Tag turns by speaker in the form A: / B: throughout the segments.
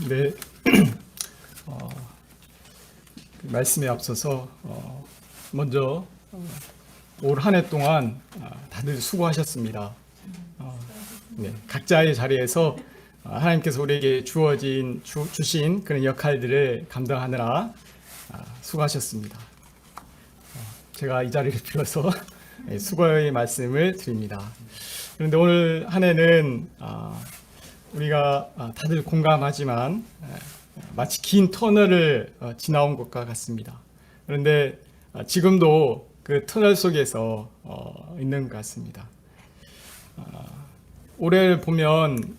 A: 네, 그 말씀에 앞서서 먼저 올 한 해 동안 다들 수고하셨습니다. 네, 각자의 자리에서 하나님께서 우리에게 주신 그런 역할들을 감당하느라 수고하셨습니다. 제가 이 자리를 빌어서 수고의 말씀을 드립니다. 그런데 오늘 한 해는 우리가 다들 공감하지만 마치 긴 터널을 지나온 것과 같습니다. 그런데 지금도 그 터널 속에서 있는 것 같습니다. 올해를 보면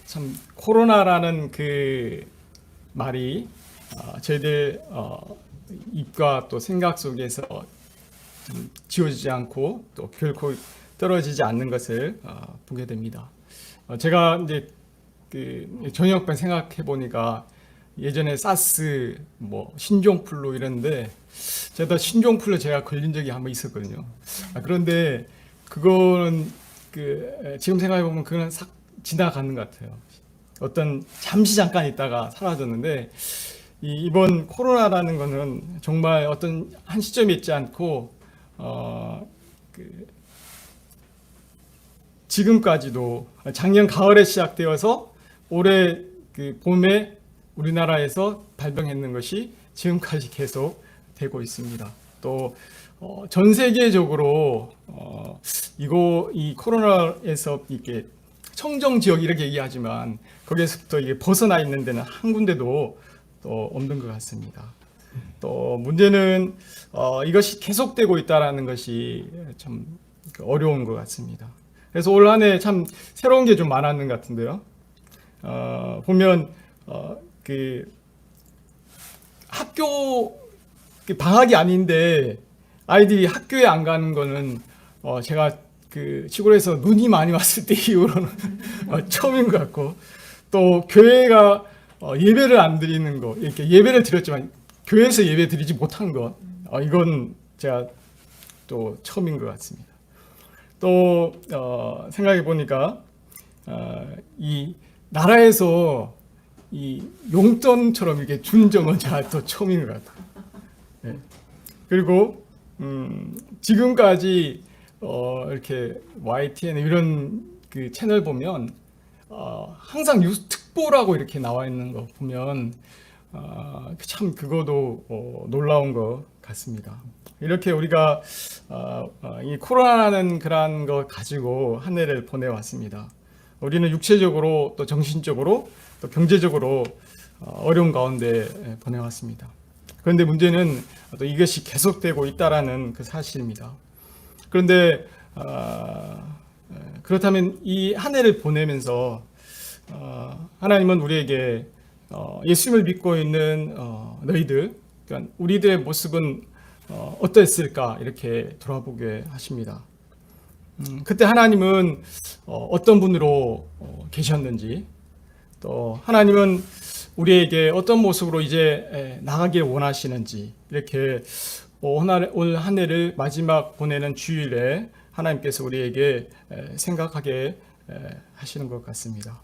A: 참 코로나라는 그 말이 저희들 입과 또 생각 속에서 좀 지워지지 않고 또 결코 떨어지지 않는 것을 보게 됩니다. 제가 이제 그 전염병 생각해 보니까 예전에 사스, 신종플루 이런데 제가 신종플루 제가 걸린 적이 한번 있었거든요. 그런데 그거는 지금 생각해 보면 그건 싹 지나가는 것 같아요. 어떤 잠깐 있다가 사라졌는데 이번 코로나라는 거는 정말 어떤 한 시점에 있지 않고 지금까지도 작년 가을에 시작되어서 올해 그 봄에 우리나라에서 발병했는 것이 지금까지 계속 되고 있습니다. 또 전 세계적으로 이 코로나에서 이렇게 청정 지역 이렇게 얘기하지만 거기에서부터 이게 벗어나 있는 데는 한 군데도 또 없는 것 같습니다. 또 문제는 이것이 계속되고 있다라는 것이 참 어려운 것 같습니다. 그래서 올 한 해 참 새로운 게 좀 많았는 것 같은데요. 보면 그 학교 방학이 아닌데 아이들이 학교에 안 가는 거는 제가 그 시골에서 눈이 많이 왔을 때 이후로는 처음인 것 같고, 또 교회가 예배를 안 드리는 거, 이렇게 예배를 드렸지만 교회에서 예배 드리지 못한 것, 이건 제가 또 처음인 것 같습니다. 또 생각해 보니까 이 나라에서 이 용돈처럼 이렇게 준 적은 제가 또 처음인 것 같아요. 네. 그리고 지금까지 이렇게 YTN 이런 그 채널 보면 항상 뉴스 특보라고 이렇게 나와 있는 거 보면 참 그거도 놀라운 것 같습니다. 이렇게 우리가 이 코로나라는 그런 거 가지고 한 해를 보내왔습니다. 우리는 육체적으로 또 정신적으로 또 경제적으로 어려운 가운데 보내왔습니다. 그런데 문제는 또 이것이 계속되고 있다라는 그 사실입니다. 그런데 그렇다면 이 한 해를 보내면서 하나님은 우리에게 예수님을 믿고 있는 너희들, 그러니까 우리들의 모습은 어떠했을까 이렇게 돌아보게 하십니다. 그때 하나님은 어떤 분으로 계셨는지, 또 하나님은 우리에게 어떤 모습으로 이제 나가길 원하시는지, 이렇게 올 한 해를 마지막 보내는 주일에 하나님께서 우리에게 생각하게 하시는 것 같습니다.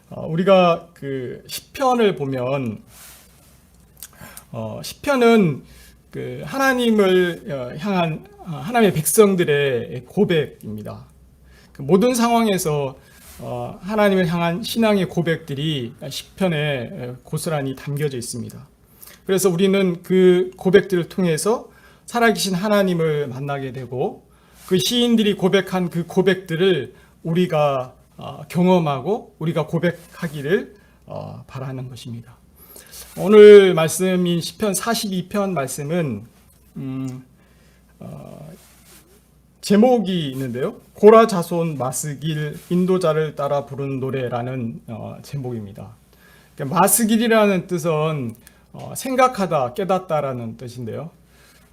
A: 우리가 그 시편을 보면 시편은 그 하나님을 향한 하나님의 백성들의 고백입니다. 그 모든 상황에서 하나님을 향한 신앙의 고백들이 시편에 고스란히 담겨져 있습니다. 그래서 우리는 그 고백들을 통해서 살아계신 하나님을 만나게 되고, 그 시인들이 고백한 그 고백들을 우리가 경험하고 우리가 고백하기를 바라는 것입니다. 오늘 말씀인 시편 42편 말씀은 제목이 있는데요. 고라 자손 마스길 인도자를 따라 부른 노래라는 제목입니다. 그러니까 마스길이라는 뜻은 생각하다, 깨닫다라는 뜻인데요.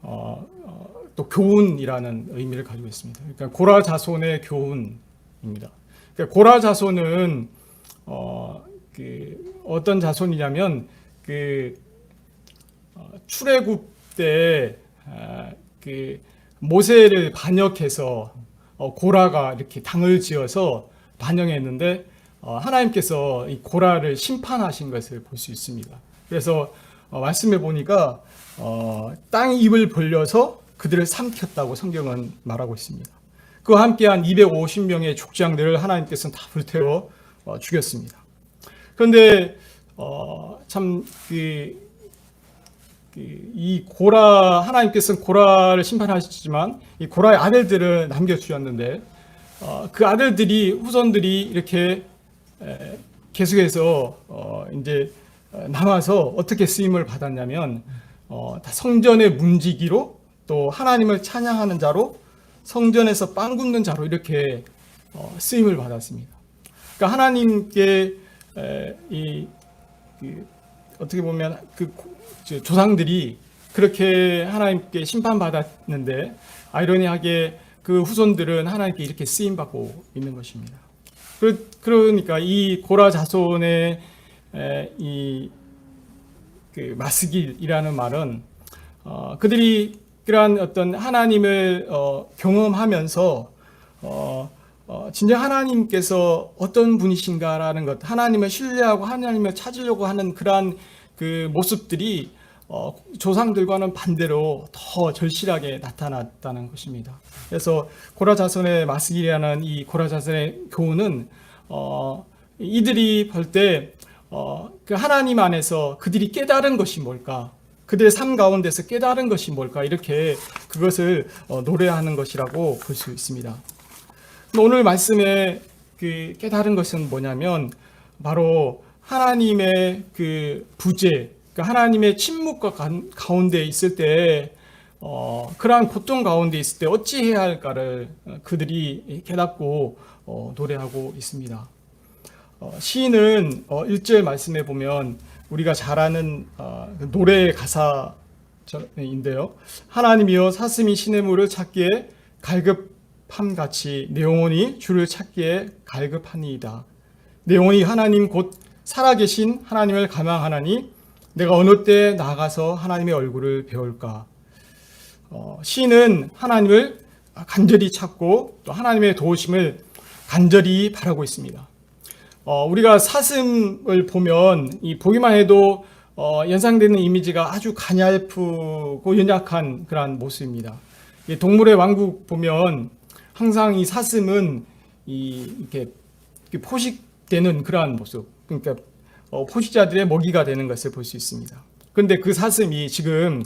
A: 또 교훈이라는 의미를 가지고 있습니다. 그러니까 고라 자손의 교훈입니다. 그러니까 고라 자손은 어떤 자손이냐면 출애굽 때 모세를 반역해서 고라가 이렇게 당을 지어서 반영했는데 하나님께서 이 고라를 심판하신 것을 볼 수 있습니다. 그래서 말씀해 보니까 땅이 입을 벌려서 그들을 삼켰다고 성경은 말하고 있습니다. 그와 함께한 250명의 족장들을 하나님께서는 다 불태워 죽였습니다. 그런데 이 고라, 하나님께서는 고라를 심판하시지만 이 고라의 아들들을 남겨주셨는데 그 아들들이, 후손들이 이렇게 계속해서 이제 남아서 어떻게 쓰임을 받았냐면 다 성전의 문지기로, 또 하나님을 찬양하는 자로, 성전에서 빵 굽는 자로 이렇게 쓰임을 받았습니다. 그러니까 하나님께 어떻게 보면 그 조상들이 그렇게 하나님께 심판받았는데, 아이러니하게 그 후손들은 하나님께 이렇게 쓰임받고 있는 것입니다. 그러니까 이 고라 자손의 그 마스길이라는 말은 그들이 그러한 어떤 하나님을 경험하면서 진정 하나님께서 어떤 분이신가라는 것, 하나님을 신뢰하고 하나님을 찾으려고 하는 그러한 그 모습들이 조상들과는 반대로 더 절실하게 나타났다는 것입니다. 그래서 고라 자손의 마스길이라는 이 고라 자손의 교훈은 이들이 볼 때 그 하나님 안에서 그들이 깨달은 것이 뭘까, 그들의 삶 가운데서 깨달은 것이 뭘까, 이렇게 그것을 노래하는 것이라고 볼 수 있습니다. 오늘 말씀에 그 깨달은 것은 뭐냐면 바로 하나님의 그 부재, 하나님의 침묵과 가운데 있을 때 그러한 고통 가운데 있을 때 어찌해야 할까를 그들이 깨닫고 노래하고 있습니다. 시인은 1절 말씀에 보면 우리가 잘 아는 노래의 가사인데요. 하나님이여 사슴이 시냇물을 찾기에 갈급함같이 내 영혼이 주를 찾기에 갈급하니이다. 내 영혼이 하나님 곧 살아계신 하나님을 갈망하나니 내가 어느 때 나가서 하나님의 얼굴을 배울까. 시인은 하나님을 간절히 찾고 또 하나님의 도우심을 간절히 바라고 있습니다. 우리가 사슴을 보면 보기만 해도 연상되는 이미지가 아주 가냘프고 연약한 그러한 모습입니다. 동물의 왕국 보면 항상 이 사슴은 이렇게 포식되는 그러한 모습, 그러니까 포식자들의 먹이가 되는 것을 볼 수 있습니다. 그런데 그 사슴이 지금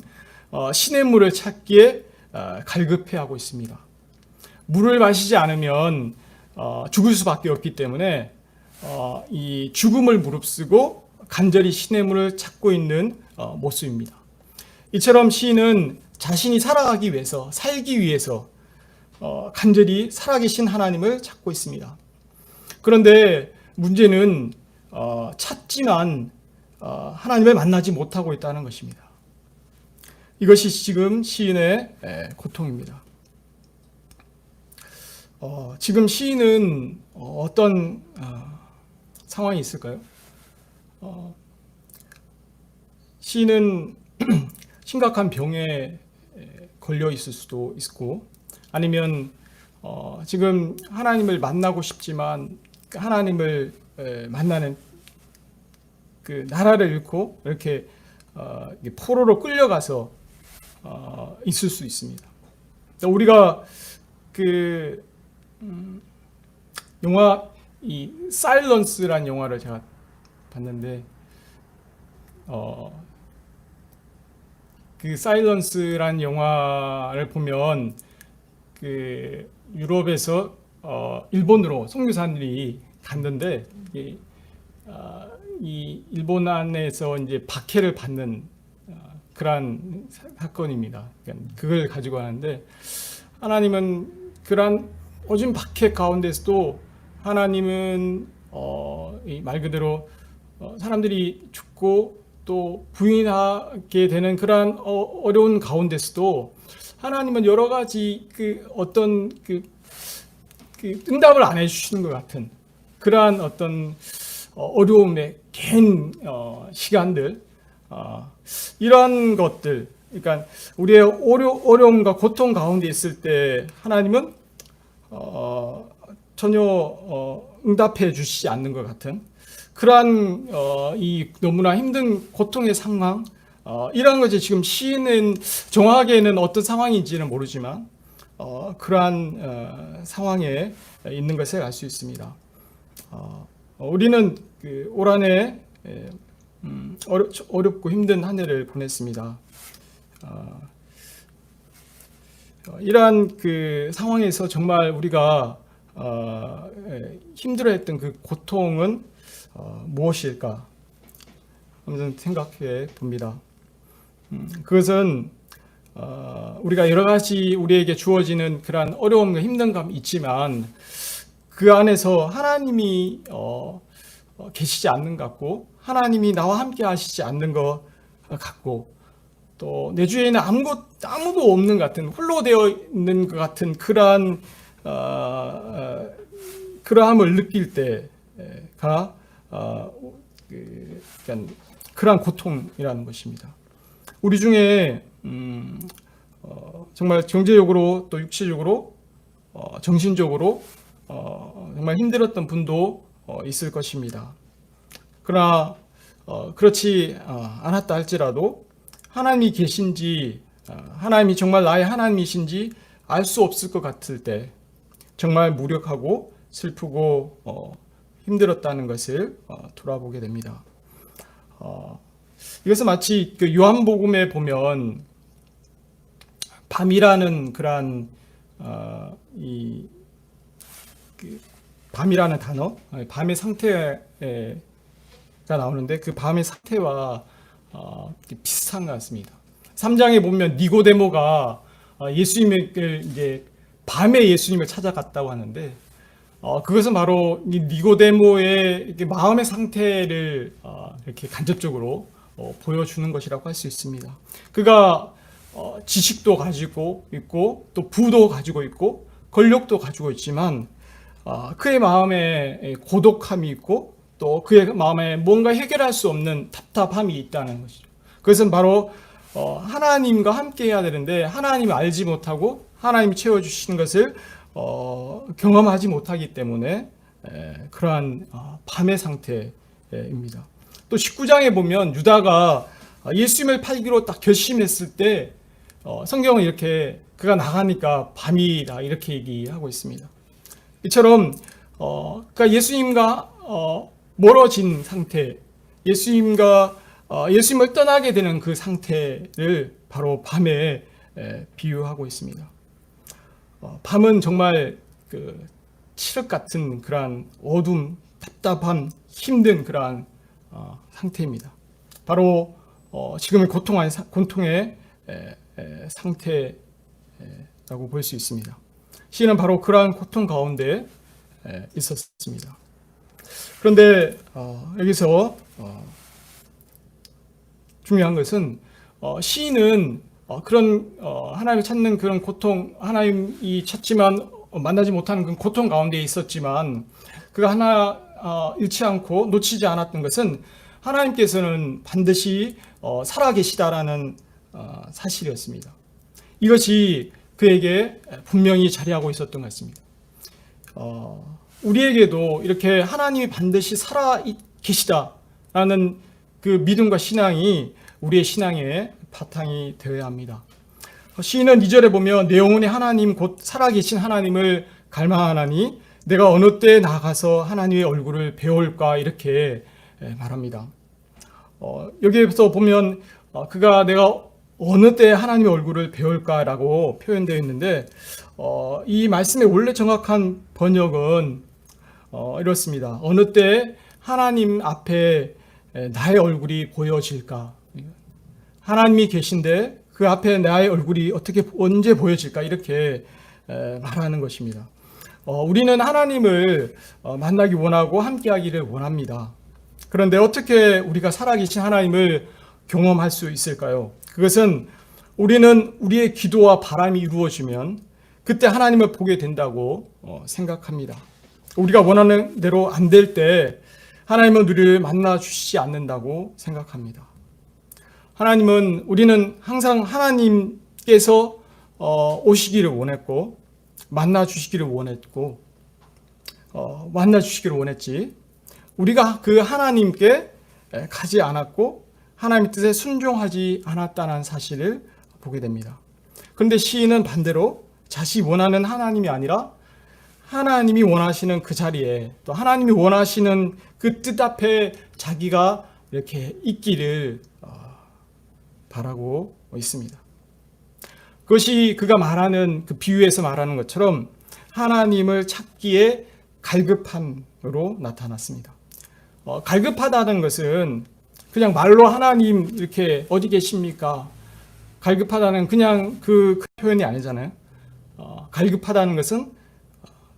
A: 시냇물을 찾기에 갈급해하고 있습니다. 물을 마시지 않으면 죽을 수밖에 없기 때문에 이 죽음을 무릅쓰고 간절히 시냇물을 찾고 있는 모습입니다. 이처럼 시인은 자신이 살아가기 위해서, 살기 위해서 간절히 살아계신 하나님을 찾고 있습니다. 그런데 문제는 찾지만 하나님을 만나지 못하고 있다는 것입니다. 이것이 지금 시인의 고통입니다. 지금 시인은 어떤 상황이 있을까요? 시인은 심각한 병에 걸려 있을 수도 있고, 아니면 지금 하나님을 만나고 싶지만 하나님을 만나는 그 나라를 잃고 이렇게 포로로 끌려가서 있을 수 있습니다. 우리가 그 영화 이 사일런스란 영화를 제가 봤는데 그 사일런스란 영화를 보면 그 유럽에서 일본으로 선교사들이 갔는데 이 일본 안에서 이제 박해를 받는 그러한 사건입니다. 그러니까 그걸 가지고 하는데, 하나님은 그러한 오진 박해 가운데서도 하나님은 말 그대로 사람들이 죽고 또 부인하게 되는 그러한 어려운 가운데서도 하나님은 여러 가지 어떤 응답을 안 해주시는 것 같은 그러한 어떤 어려움의 긴 시간들, 이러한 것들, 그러니까 우리의 어려움과 고통 가운데 있을 때 하나님은 전혀 응답해 주시지 않는 것 같은 그러한 이 너무나 힘든 고통의 상황, 이런 것이 지금 시인은 정확하게는 어떤 상황인지는 모르지만 그러한 상황에 있는 것을 알 수 있습니다. 우리는 올 한 해 어렵고 힘든 한 해를 보냈습니다. 이러한 그 상황에서 정말 우리가 힘들어했던 그 고통은 무엇일까 한번 생각해 봅니다. 그것은 우리가 여러 가지 우리에게 주어지는 그러한 어려움과 힘든감이 있지만 그 안에서 하나님이 계시지 않는 것 같고 하나님이 나와 함께 하시지 않는 것 같고 또 내 주위에는 아무도 없는 것 같은 홀로 되어 있는 것 같은 그러한 그러함을 느낄 때가 그러한 고통이라는 것입니다. 우리 중에 정말 경제적으로 또 육체적으로 정신적으로 정말 힘들었던 분도 있을 것입니다. 그러나 그렇지 않았다 할지라도 하나님이 계신지 하나님이 정말 나의 하나님이신지 알 수 없을 것 같을 때 정말 무력하고 슬프고 힘들었다는 것을 돌아보게 됩니다. 이것은 마치 그 요한복음에 보면 밤이라는 그러한 밤이라는 단어, 밤의 상태가 나오는데 그 밤의 상태와 비슷한 것 같습니다. 3장에 보면 니고데모가 예수님을 이제 밤에 예수님을 찾아갔다고 하는데 그것은 바로 이 니고데모의 마음의 상태를 이렇게 간접적으로 보여주는 것이라고 할 수 있습니다. 그가 지식도 가지고 있고 또 부도 가지고 있고 권력도 가지고 있지만 그의 마음에 고독함이 있고 또 그의 마음에 뭔가 해결할 수 없는 답답함이 있다는 것이죠. 그것은 바로 하나님과 함께 해야 되는데 하나님을 알지 못하고 하나님이 채워주시는 것을 경험하지 못하기 때문에 그러한 밤의 상태입니다. 또 19장에 보면 유다가 예수님을 팔기로 딱 결심했을 때 성경은 이렇게 그가 나가니까 밤이다 이렇게 얘기하고 있습니다. 이처럼 그러니까 예수님과 멀어진 상태, 예수님을 떠나게 되는 그 상태를 바로 밤에 비유하고 있습니다. 밤은 정말 그 칠흑 같은 그러한 어둠, 답답함, 힘든 그러한 상태입니다. 바로 지금의 고통의 상태라고 볼 수 있습니다. 시인은 바로 그러한 고통 가운데 있었습니다. 그런데 여기서 중요한 것은 시인은 그런 하나님을 찾는 그런 고통, 하나님이 찾지만 만나지 못하는 그 고통 가운데 있었지만 그가 하나 잃지 않고 놓치지 않았던 것은 하나님께서는 반드시 살아계시다라는 사실이었습니다. 이것이 그에게 분명히 자리하고 있었던 것 같습니다. 우리에게도 이렇게 하나님이 반드시 살아계시다라는 그 믿음과 신앙이 우리의 신앙의 바탕이 되어야 합니다. 시인은 2절에 보면 내 영혼의 하나님 곧 살아계신 하나님을 갈망하나니 내가 어느 때에 나가서 하나님의 얼굴을 배울까 이렇게 말합니다. 여기에서 보면 그가 내가 어느 때에 하나님의 얼굴을 배울까라고 표현되어 있는데 이 말씀의 원래 정확한 번역은 이렇습니다. 어느 때 하나님 앞에 나의 얼굴이 보여질까? 하나님이 계신데 그 앞에 나의 얼굴이 언제 보여질까? 이렇게 말하는 것입니다. 우리는 하나님을 만나기 원하고 함께하기를 원합니다. 그런데 어떻게 우리가 살아계신 하나님을 경험할 수 있을까요? 그것은 우리는 우리의 기도와 바람이 이루어지면 그때 하나님을 보게 된다고 생각합니다. 우리가 원하는 대로 안 될 때 하나님은 우리를 만나 주시지 않는다고 생각합니다. 우리는 항상 하나님께서 오시기를 원했고 만나 주시기를 원했고 만나 주시기를 원했지 우리가 그 하나님께 가지 않았고 하나님의 뜻에 순종하지 않았다는 사실을 보게 됩니다. 그런데 시인은 반대로 자신이 원하는 하나님이 아니라 하나님이 원하시는 그 자리에 또 하나님이 원하시는 그 뜻 앞에 자기가 이렇게 있기를 바라고 있습니다. 그것이 그가 말하는 그 비유에서 말하는 것처럼 하나님을 찾기에 갈급함으로 나타났습니다. 갈급하다는 것은 그냥 말로 하나님 이렇게 어디 계십니까? 갈급하다는 그냥 그 표현이 아니잖아요. 갈급하다는 것은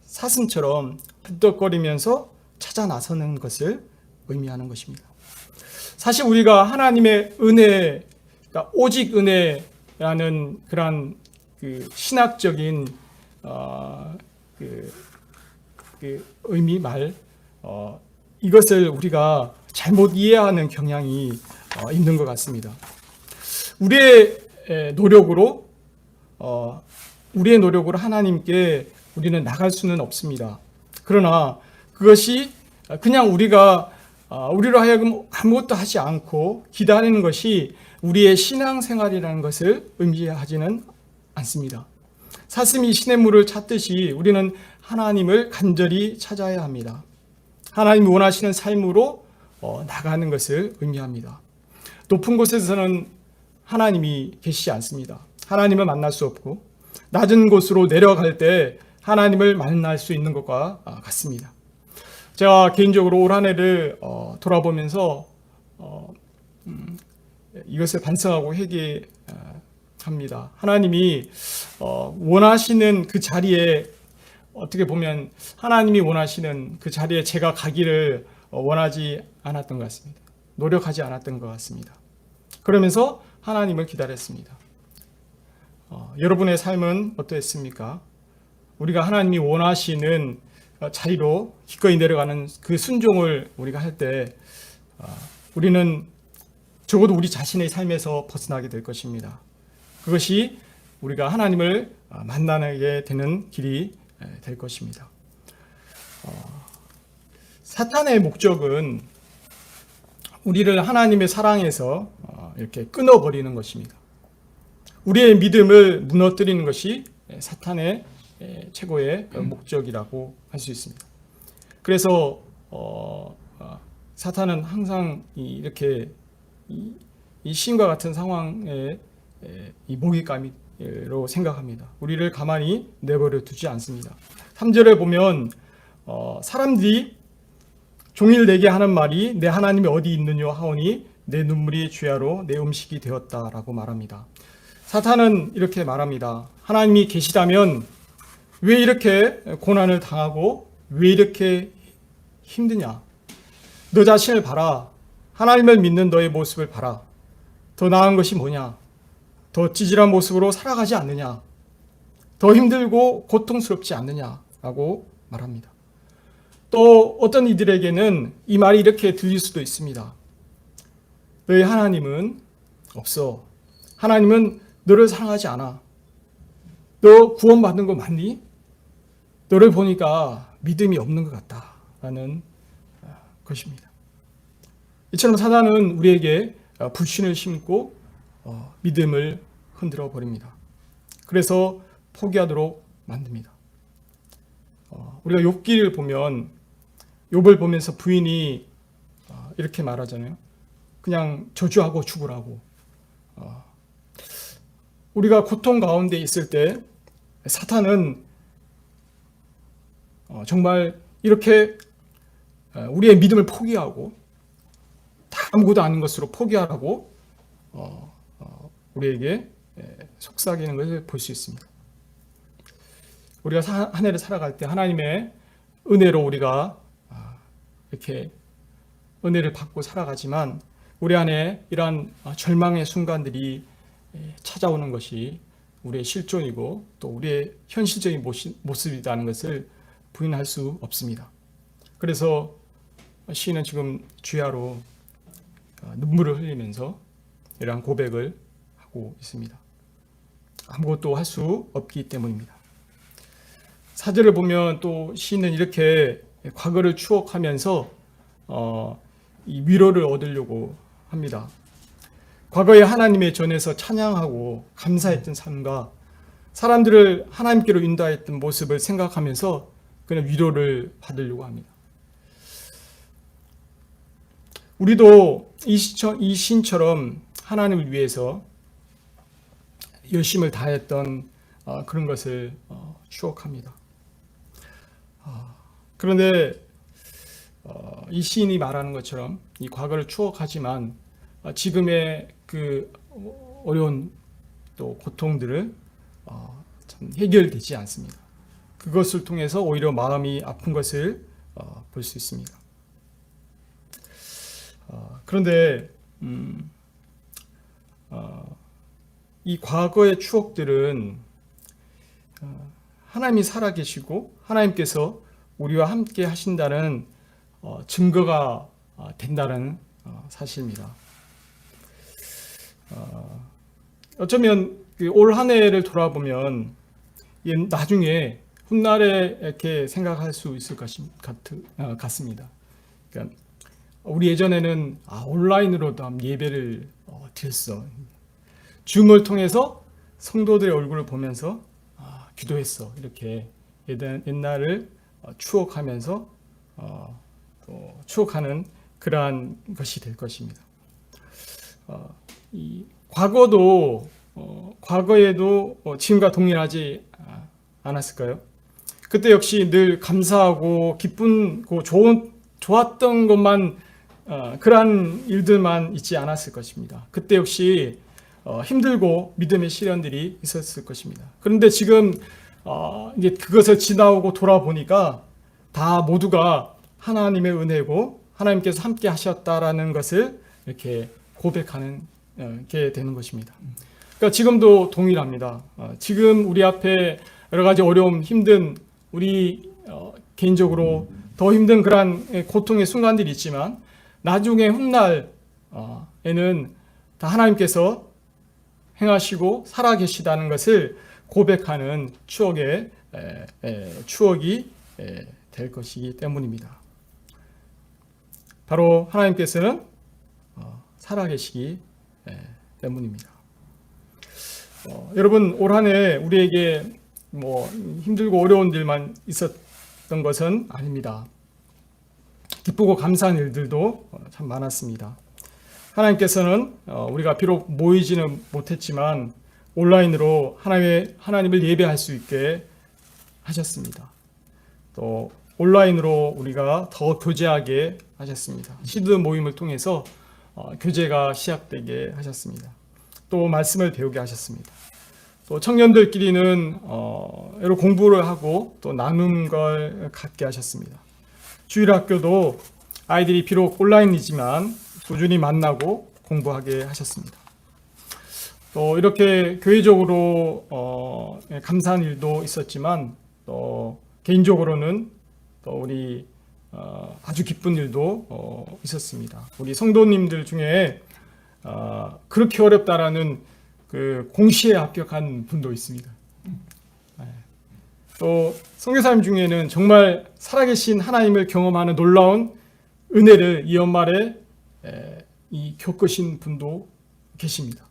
A: 사슴처럼 푸덕거리면서 찾아 나서는 것을 의미하는 것입니다. 사실 우리가 하나님의 은혜, 그러니까 오직 은혜라는 그런 그 신학적인 그 의미 이것을 우리가 잘못 이해하는 경향이 있는 것 같습니다. 우리의 노력으로 하나님께 우리는 나갈 수는 없습니다. 그러나 그것이 그냥 우리로 하여금 아무것도 하지 않고 기다리는 것이 우리의 신앙생활이라는 것을 의미하지는 않습니다. 사슴이 시냇물을 찾듯이 우리는 하나님을 간절히 찾아야 합니다. 하나님이 원하시는 삶으로 나가는 것을 의미합니다. 높은 곳에서는 하나님이 계시지 않습니다. 하나님을 만날 수 없고 낮은 곳으로 내려갈 때 하나님을 만날 수 있는 것과 같습니다. 제가 개인적으로 올 한 해를 돌아보면서 이것을 반성하고 회개합니다. 하나님이 원하시는 그 자리에 어떻게 보면 하나님이 원하시는 그 자리에 제가 가기를 원하지 않았던 것 같습니다. 노력하지 않았던 것 같습니다. 그러면서 하나님을 기다렸습니다. 여러분의 삶은 어떠했습니까? 우리가 하나님이 원하시는 자리로 기꺼이 내려가는 그 순종을 우리가 할 때 우리는 적어도 우리 자신의 삶에서 벗어나게 될 것입니다. 그것이 우리가 하나님을 만나게 되는 길이 될 것입니다. 사탄의 목적은 우리를 하나님의 사랑에서 이렇게 끊어버리는 것입니다. 우리의 믿음을 무너뜨리는 것이 사탄의 최고의 목적이라고 할 수 있습니다. 그래서 사탄은 항상 이렇게 이 시인과 같은 상황에 이 먹잇감이로 생각합니다. 우리를 가만히 내버려 두지 않습니다. 3절에 보면 사람들이 종일 내게 하는 말이 내 하나님이 어디 있느냐 하오니 내 눈물이 주야로 내 음식이 되었다라고 말합니다. 사탄은 이렇게 말합니다. 하나님이 계시다면 왜 이렇게 고난을 당하고 왜 이렇게 힘드냐? 너 자신을 봐라. 하나님을 믿는 너의 모습을 봐라. 더 나은 것이 뭐냐? 더 찌질한 모습으로 살아가지 않느냐? 더 힘들고 고통스럽지 않느냐라고 말합니다. 또 어떤 이들에게는 이 말이 이렇게 들릴 수도 있습니다. 너희 하나님은 없어. 하나님은 너를 사랑하지 않아. 너 구원받는 거 맞니? 너를 보니까 믿음이 없는 것 같다라는 것입니다. 이처럼 사단은 우리에게 불신을 심고 믿음을 흔들어 버립니다. 그래서 포기하도록 만듭니다. 우리가 욥기를 보면 욥을 보면서 부인이 이렇게 말하잖아요. 그냥 저주하고 죽으라고. 우리가 고통 가운데 있을 때 사탄은 정말 이렇게 우리의 믿음을 포기하고 다 아무것도 아닌 것으로 포기하라고 우리에게 속삭이는 것을 볼 수 있습니다. 우리가 한 해를 살아갈 때 하나님의 은혜로 우리가 이렇게 은혜를 받고 살아가지만 우리 안에 이러한 절망의 순간들이 찾아오는 것이 우리의 실존이고 또 우리의 현실적인 모습이라는 것을 부인할 수 없습니다. 그래서 시인은 지금 주야로 눈물을 흘리면서 이러한 고백을 하고 있습니다. 아무것도 할 수 없기 때문입니다. 사절을 보면 또 시인은 이렇게 과거를 추억하면서 이 위로를 얻으려고 합니다. 과거에 하나님의 전에서 찬양하고 감사했던 삶과 사람들을 하나님께로 인도했던 모습을 생각하면서 그냥 위로를 받으려고 합니다. 우리도 이 시인처럼 하나님을 위해서 열심을 다했던 그런 것을 추억합니다. 그런데 이 시인이 말하는 것처럼 이 과거를 추억하지만 지금의 그 어려운 또 고통들을 참 해결되지 않습니다. 그것을 통해서 오히려 마음이 아픈 것을 볼 수 있습니다. 그런데 이 과거의 추억들은 하나님이 살아계시고 하나님께서 우리와 함께 하신다는 증거가 된다는 사실입니다. 어쩌면 올 한 해를 돌아보면 나중에 훗날에 이렇게 생각할 수 있을 같습니다. 그러니까 우리 예전에는 온라인으로도 예배를 드렸어. 줌을 통해서 성도들의 얼굴을 보면서 기도했어. 이렇게 옛날을 추억하면서 또 추억하는 그러한 것이 될 것입니다. 이 과거에도 지금과 동일하지 않았을까요? 그때 역시 늘 감사하고 기쁘고 좋았던 것만 그러한 일들만 있지 않았을 것입니다. 그때 역시 힘들고 믿음의 시련들이 있었을 것입니다. 그런데 지금 이제 그것을 지나오고 돌아보니까 다 모두가 하나님의 은혜고 하나님께서 함께 하셨다라는 것을 이렇게 고백하는 게 되는 것입니다. 그러니까 지금도 동일합니다. 지금 우리 앞에 여러 가지 어려움, 힘든 우리 개인적으로 더 힘든 그러한 고통의 순간들이 있지만 나중에 훗날에는 다 하나님께서 행하시고 살아계시다는 것을 고백하는 추억이 될 것이기 때문입니다. 바로 하나님께서는 살아계시기 때문입니다. 여러분 올 한 해 우리에게 힘들고 어려운 일만 있었던 것은 아닙니다. 기쁘고 감사한 일들도 참 많았습니다. 하나님께서는 우리가 비록 모이지는 못했지만 온라인으로 하나님을 예배할 수 있게 하셨습니다. 또 온라인으로 우리가 더 교제하게 하셨습니다. 시드 모임을 통해서 교제가 시작되게 하셨습니다. 또 말씀을 배우게 하셨습니다. 또 청년들끼리는 여러 공부를 하고 또 나눈 걸 갖게 하셨습니다. 주일학교도 아이들이 비록 온라인이지만 꾸준히 만나고 공부하게 하셨습니다. 또 이렇게 교회적으로 감사한 일도 있었지만 또 개인적으로는 또 우리 아주 기쁜 일도 있었습니다. 우리 성도님들 중에 그렇게 어렵다라는 그 공시에 합격한 분도 있습니다. 또 선교사님 중에는 정말 살아계신 하나님을 경험하는 놀라운 은혜를 이 연말에 겪으신 분도 계십니다.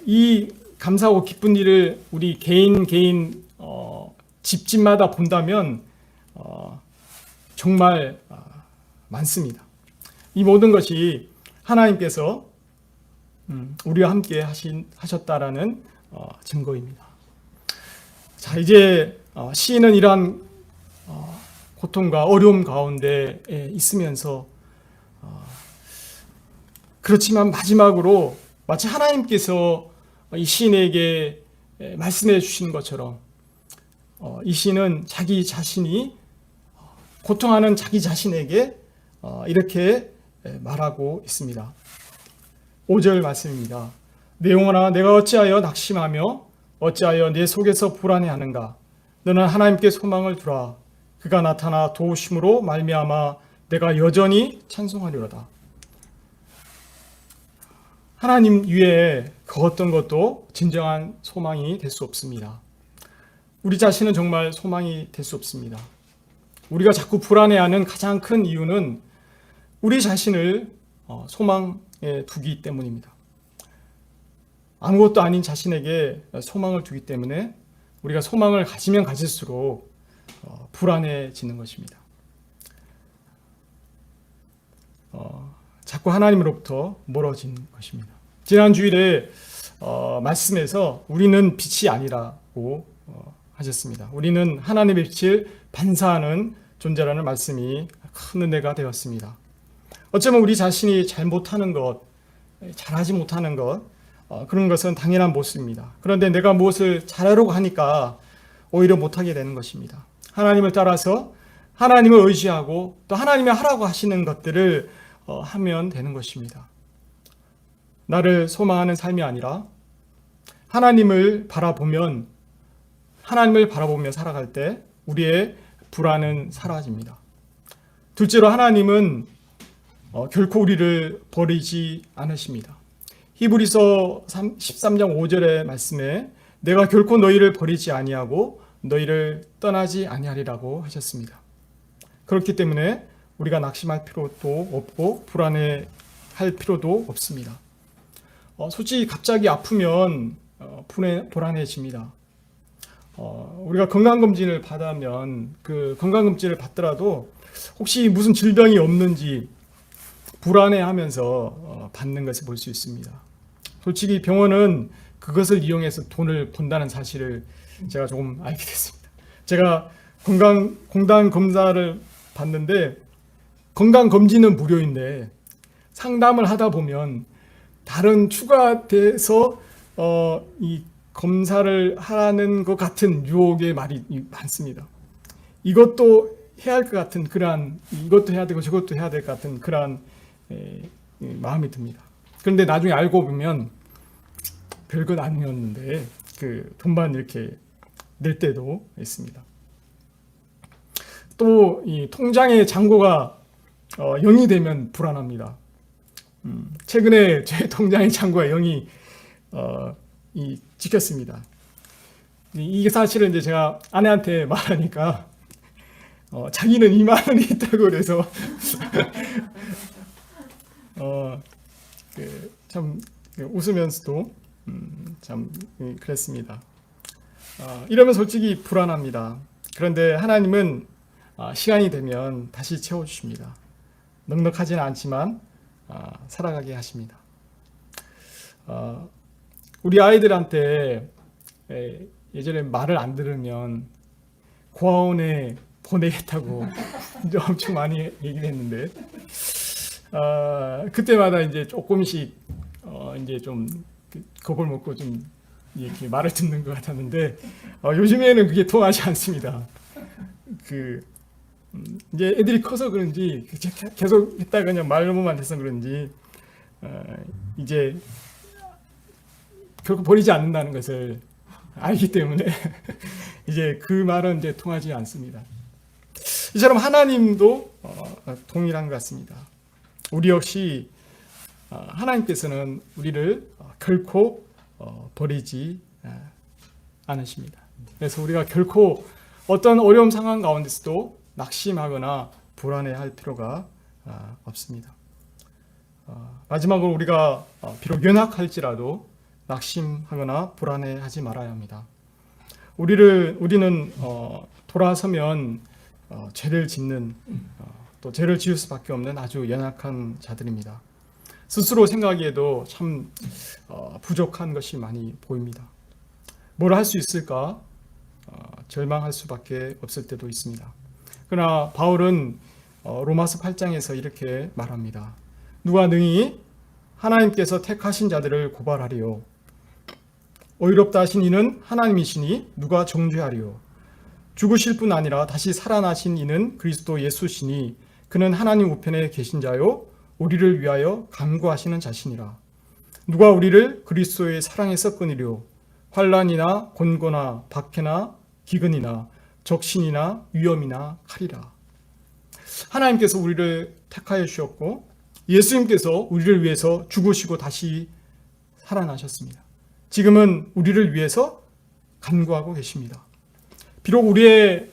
A: 이 감사하고 기쁜 일을 우리 개인 집집마다 본다면 정말 많습니다. 이 모든 것이 하나님께서 우리와 함께 하셨다라는 증거입니다. 자, 이제 시인은 이러한 고통과 어려움 가운데 있으면서 그렇지만 마지막으로 마치 하나님께서 이 시인에게 말씀해 주신 것처럼 이 시인은 자기 자신이 고통하는 자기 자신에게 이렇게 말하고 있습니다. 5절 말씀입니다. 내 영혼아 내가 어찌하여 낙심하며 어찌하여 내 속에서 불안해하는가. 너는 하나님께 소망을 두라. 그가 나타나 도우심으로 말미암아 내가 여전히 찬송하리로다. 하나님 위에 그 어떤 것도 진정한 소망이 될 수 없습니다. 우리 자신은 정말 소망이 될 수 없습니다. 우리가 자꾸 불안해하는 가장 큰 이유는 우리 자신을 소망에 두기 때문입니다. 아무것도 아닌 자신에게 소망을 두기 때문에 우리가 소망을 가지면 가질수록 불안해지는 것입니다. 자꾸 하나님으로부터 멀어진 것입니다. 지난 주일에 말씀에서 우리는 빛이 아니라고 하셨습니다. 우리는 하나님의 빛을 반사하는 존재라는 말씀이 큰 은혜가 되었습니다. 어쩌면 우리 자신이 잘못하는 것, 잘하지 못하는 것, 그런 것은 당연한 모습입니다. 그런데 내가 무엇을 잘하려고 하니까 오히려 못하게 되는 것입니다. 하나님을 따라서 하나님을 의지하고 또 하나님이 하라고 하시는 것들을 하면 되는 것입니다. 나를 소망하는 삶이 아니라 하나님을 바라보며 살아갈 때 우리의 불안은 사라집니다. 둘째로 하나님은 결코 우리를 버리지 않으십니다. 히브리서 13장 5절의 말씀에 내가 결코 너희를 버리지 아니하고 너희를 떠나지 아니하리라고 하셨습니다. 그렇기 때문에 우리가 낙심할 필요도 없고 불안해할 필요도 없습니다. 솔직히 갑자기 아프면 불안해집니다. 우리가 건강검진을 받으면 그 건강검진을 받더라도 혹시 무슨 질병이 없는지 불안해하면서 받는 것을 볼 수 있습니다. 솔직히 병원은 그것을 이용해서 돈을 번다는 사실을 제가 조금 알게 됐습니다. 제가 건강 검사를 받는데 건강검진은 무료인데 상담을 하다 보면 다른 추가돼서 이 검사를 하라는 것 같은 유혹의 말이 많습니다. 이것도 해야 할 것 같은 그러한, 이것도 해야 되고 저것도 해야 될 것 같은 그러한 마음이 듭니다. 그런데 나중에 알고 보면 별것 아니었는데 그 돈만 이렇게 낼 때도 있습니다. 또 이 통장의 잔고가 0이 되면 불안합니다. 최근에 제 통장의 잔고가 0이 찍혔습니다. 이게 사실은 이제 제가 아내한테 말하니까 자기는 2만 원이 있다고 그래서 참 웃으면서도 참 그랬습니다. 이러면 솔직히 불안합니다. 그런데 하나님은 시간이 되면 다시 채워주십니다. 넉넉하지는 않지만 살아가게 하십니다. 우리 아이들한테 예전에 말을 안 들으면 고아원에 보내겠다고 이제 엄청 많이 얘기를 했는데 그때마다 이제 조금씩 이제 좀 겁을 먹고 좀 이렇게 말을 듣는 것 같았는데 요즘에는 그게 통하지 않습니다. 이제 애들이 커서 그런지 계속 했다가 그냥 말로만 해서 그런지 이제 결코 버리지 않는다는 것을 알기 때문에 이제 그 말은 이제 통하지 않습니다. 이처럼 하나님도 동일한 것 같습니다. 우리 역시 하나님께서는 우리를 결코 버리지 않으십니다. 그래서 우리가 결코 어떤 어려움 상황 가운데서도 낙심하거나 불안해할 필요가 없습니다. 마지막으로 우리가 비록 연약할지라도 낙심하거나 불안해하지 말아야 합니다. 우리는 돌아서면 죄를 짓는 또 죄를 지을 수밖에 없는 아주 연약한 자들입니다. 스스로 생각하기에도 참 부족한 것이 많이 보입니다. 뭘 할 수 있을까 절망할 수밖에 없을 때도 있습니다. 그러나 바울은 로마서 8장에서 이렇게 말합니다. 누가 능히 하나님께서 택하신 자들을 고발하리요. 의롭다 하신 이는 하나님이시니 누가 정죄하리요. 죽으실 뿐 아니라 다시 살아나신 이는 그리스도 예수시니 그는 하나님 우편에 계신 자요 우리를 위하여 간구하시는 자시니라. 누가 우리를 그리스도의 사랑에서 끊으려. 환난이나 곤고나 박해나 기근이나 적신이나 위험이나 칼이라. 하나님께서 우리를 택하여 주셨고 예수님께서 우리를 위해서 죽으시고 다시 살아나셨습니다. 지금은 우리를 위해서 간구하고 계십니다. 비록 우리의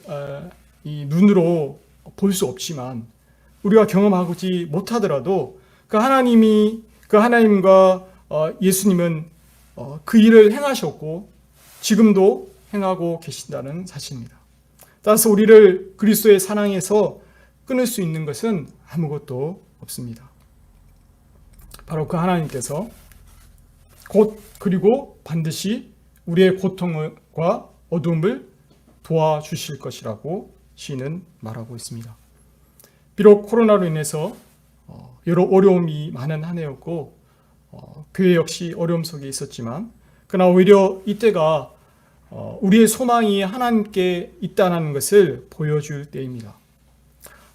A: 이 눈으로 볼 수 없지만 우리가 경험하지 못하더라도 그 하나님과 예수님은 그 일을 행하셨고 지금도 행하고 계신다는 사실입니다. 따라서 우리를 그리스도의 사랑에서 끊을 수 있는 것은 아무것도 없습니다. 바로 그 하나님께서 곧 그리고 반드시 우리의 고통과 어둠을 도와주실 것이라고 시인은 말하고 있습니다. 비록 코로나로 인해서 여러 어려움이 많은 한 해였고 교회 역시 어려움 속에 있었지만 그러나 오히려 이때가 우리의 소망이 하나님께 있다는 것을 보여줄 때입니다.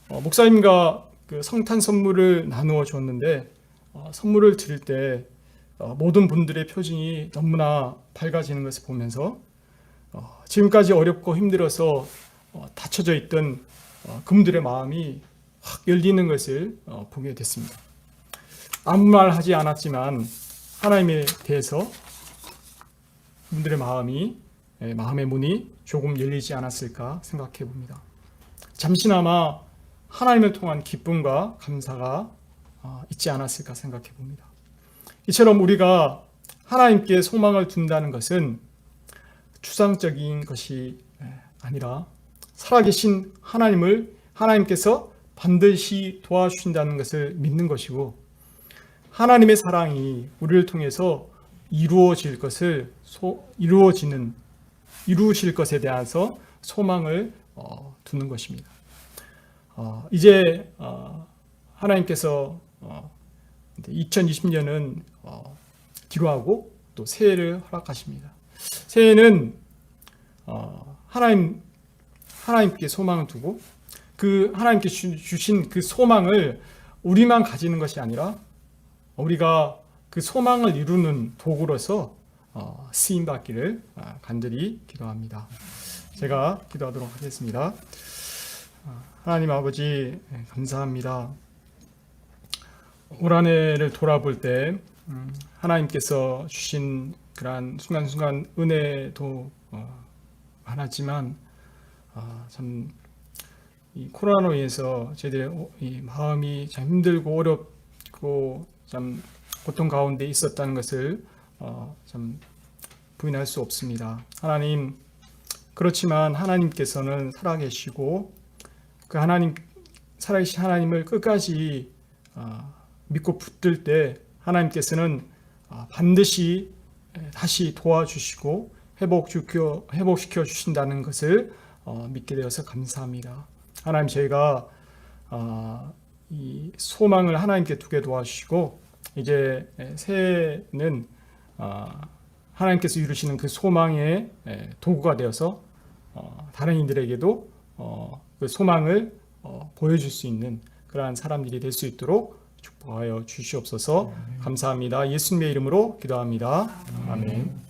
A: 목사님과 그 성탄 선물을 나누어 줬는데 선물을 드릴 때 모든 분들의 표정이 너무나 밝아지는 것을 보면서 지금까지 어렵고 힘들어서 닫혀져 있던 그분들의 마음이 확 열리는 것을 보게 됐습니다. 아무 말 하지 않았지만 하나님에 대해서 그분들의 마음의 문이 조금 열리지 않았을까 생각해 봅니다. 잠시나마 하나님을 통한 기쁨과 감사가 있지 않았을까 생각해 봅니다. 이처럼 우리가 하나님께 소망을 둔다는 것은 추상적인 것이 아니라 살아계신 하나님께서 반드시 도와주신다는 것을 믿는 것이고 하나님의 사랑이 우리를 통해서 이루어질 것을 이루실 것에 대해서 소망을 두는 것입니다. 이제 하나님께서 2020년은 기로하고 또 새해를 허락하십니다. 새해는 하나님께 소망을 두고 그 하나님께 주신 그 소망을 우리만 가지는 것이 아니라 우리가 그 소망을 이루는 도구로서 쓰임 받기를 간절히 기도합니다. 제가 기도하도록 하겠습니다. 하나님 아버지 감사합니다. 올 한 해를 돌아볼 때 하나님께서 주신 그러한 순간순간 은혜도 하나지만 참 이 코로나로 인해서 저희들의 이 마음이 참 힘들고 어렵고 참 고통 가운데 있었다는 것을 참 부인할 수 없습니다. 하나님, 그렇지만 하나님께서는 살아계시고 그 살아계신 하나님을 끝까지 믿고 붙들 때 하나님께서는 반드시 다시 도와주시고 회복시켜 주신다는 것을 믿게 되어서 감사합니다. 하나님, 저희가 이 소망을 하나님께 두게 도와주시고 이제 새해는 하나님께서 이루시는 그 소망의 도구가 되어서 다른 이들에게도 그 소망을 보여줄 수 있는 그러한 사람들이 될 수 있도록 축복하여 주시옵소서. 감사합니다. 예수님의 이름으로 기도합니다. 아멘.